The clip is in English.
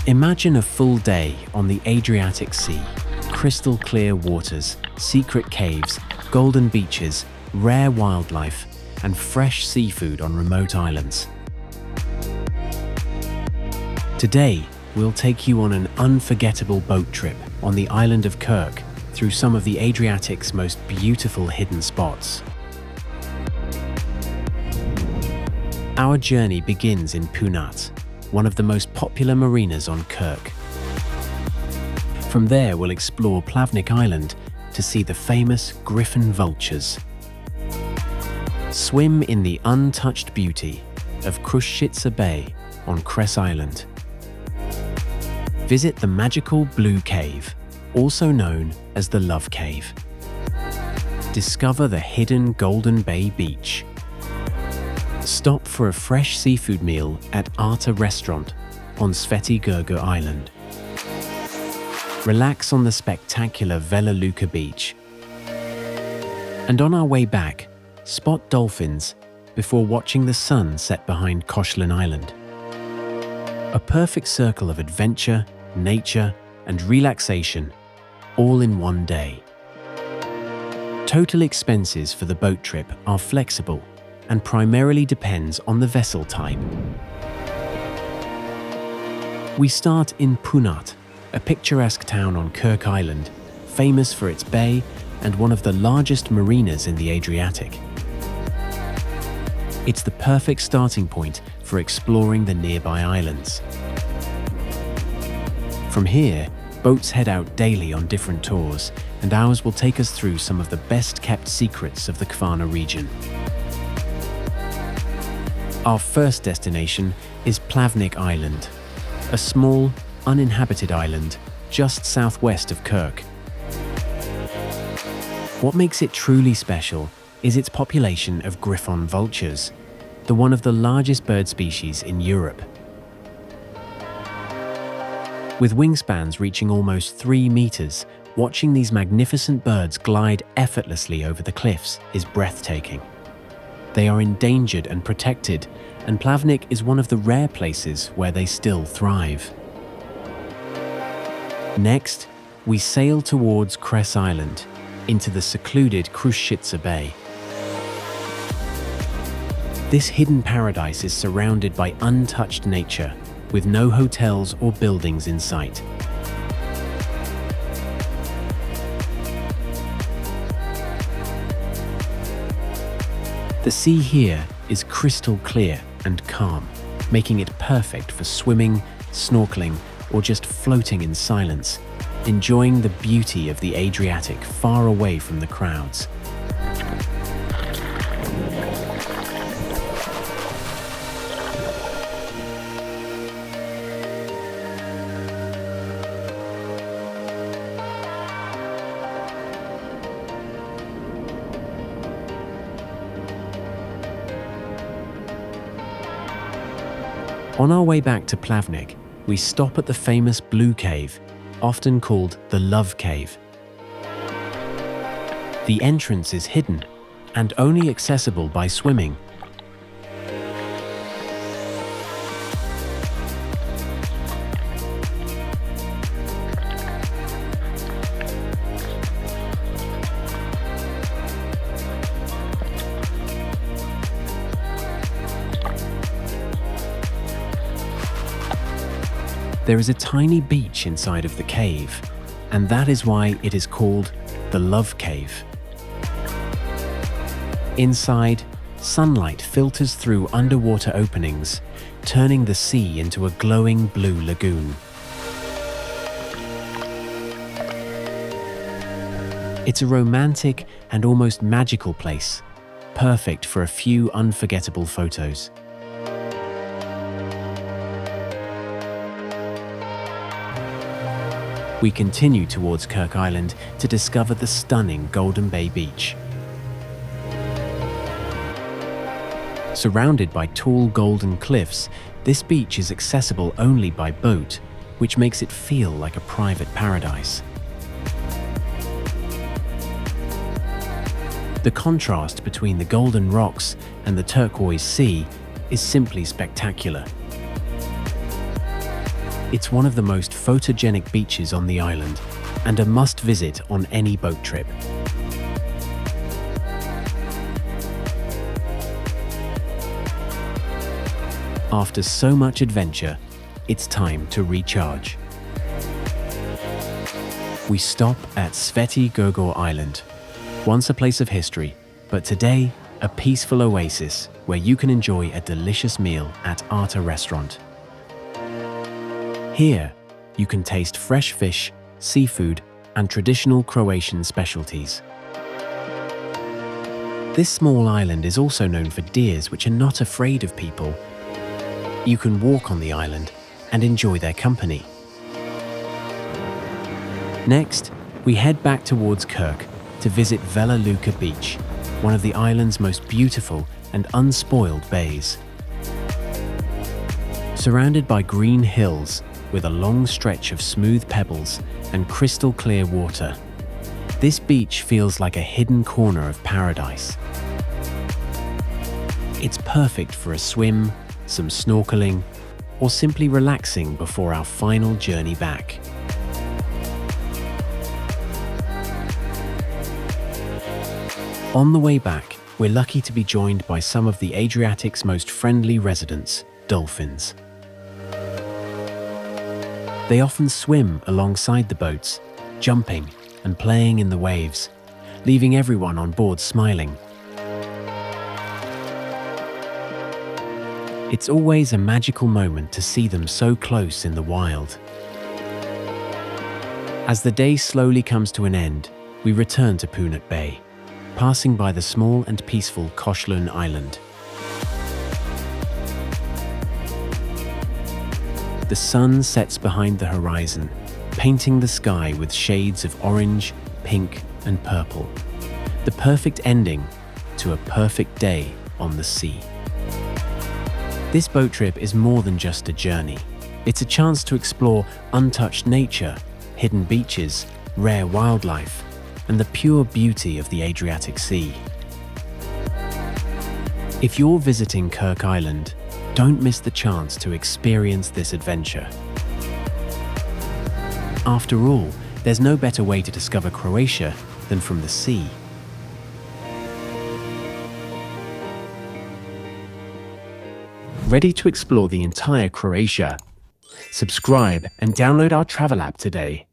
Imagine a full day on the Adriatic Sea. Crystal clear waters, secret caves, golden beaches, rare wildlife, and fresh seafood on remote islands. Today, we'll take you on an unforgettable boat trip on the island of Krk through some of the Adriatic's most beautiful hidden spots. Our journey begins in Punat, one of the most popular marinas on Krk. From there, we'll explore Plavnik Island to see the famous Griffon Vultures. Swim in the untouched beauty of Krušćica Bay on Cres Island. Visit the magical Blue Cave, also known as the Love Cave. Discover the hidden Golden Bay Beach. Stop for a fresh seafood meal at Arta Restaurant on Sveti Grgur Island. Relax on the spectacular Vela Luka Beach. And on our way back, spot dolphins before watching the sun set behind Košljun Island. A perfect circle of adventure, nature, and relaxation, all in one day. Total expenses for the boat trip are flexible and primarily depends on the vessel type. We start in Punat, a picturesque town on Krk Island, famous for its bay and one of the largest marinas in the Adriatic. It's the perfect starting point for exploring the nearby islands. From here, boats head out daily on different tours, and ours will take us through some of the best-kept secrets of the Kvarner region. Our first destination is Plavnik Island, a small, uninhabited island just southwest of Krk. What makes it truly special is its population of Griffon Vultures, one of the largest bird species in Europe. With wingspans reaching almost 3 meters, watching these magnificent birds glide effortlessly over the cliffs is breathtaking. They are endangered and protected, and Plavnik is one of the rare places where they still thrive. Next, we sail towards Cres Island, into the secluded Krušćica Bay. This hidden paradise is surrounded by untouched nature, with no hotels or buildings in sight. The sea here is crystal clear and calm, making it perfect for swimming, snorkeling, or just floating in silence, enjoying the beauty of the Adriatic far away from the crowds. On our way back to Plavnik, we stop at the famous Blue Cave, often called the Love Cave. The entrance is hidden and only accessible by swimming. There is a tiny beach inside of the cave, and that is why it is called the Love Cave. Inside, sunlight filters through underwater openings, turning the sea into a glowing blue lagoon. It's a romantic and almost magical place, perfect for a few unforgettable photos. We continue towards Krk Island to discover the stunning Golden Bay Beach. Surrounded by tall golden cliffs, this beach is accessible only by boat, which makes it feel like a private paradise. The contrast between the golden rocks and the turquoise sea is simply spectacular. It's one of the most photogenic beaches on the island and a must-visit on any boat trip. After so much adventure, it's time to recharge. We stop at Sveti Grgur Island, once a place of history, but today a peaceful oasis where you can enjoy a delicious meal at Arta Restaurant. Here, you can taste fresh fish, seafood, and traditional Croatian specialties. This small island is also known for deers which are not afraid of people. You can walk on the island and enjoy their company. Next, we head back towards Krk to visit Vela Luka Beach, one of the island's most beautiful and unspoiled bays. Surrounded by green hills with a long stretch of smooth pebbles and crystal clear water, this beach feels like a hidden corner of paradise. It's perfect for a swim, some snorkeling, or simply relaxing before our final journey back. On the way back, we're lucky to be joined by some of the Adriatic's most friendly residents, dolphins. They often swim alongside the boats, jumping and playing in the waves, leaving everyone on board smiling. It's always a magical moment to see them so close in the wild. As the day slowly comes to an end, we return to Punat Bay, passing by the small and peaceful Košljun Island. The sun sets behind the horizon, painting the sky with shades of orange, pink, and purple. The perfect ending to a perfect day on the sea. This boat trip is more than just a journey. It's a chance to explore untouched nature, hidden beaches, rare wildlife, and the pure beauty of the Adriatic Sea. If you're visiting Krk Island, don't miss the chance to experience this adventure. After all, there's no better way to discover Croatia than from the sea. Ready to explore the entire Croatia? Subscribe and download our travel app today.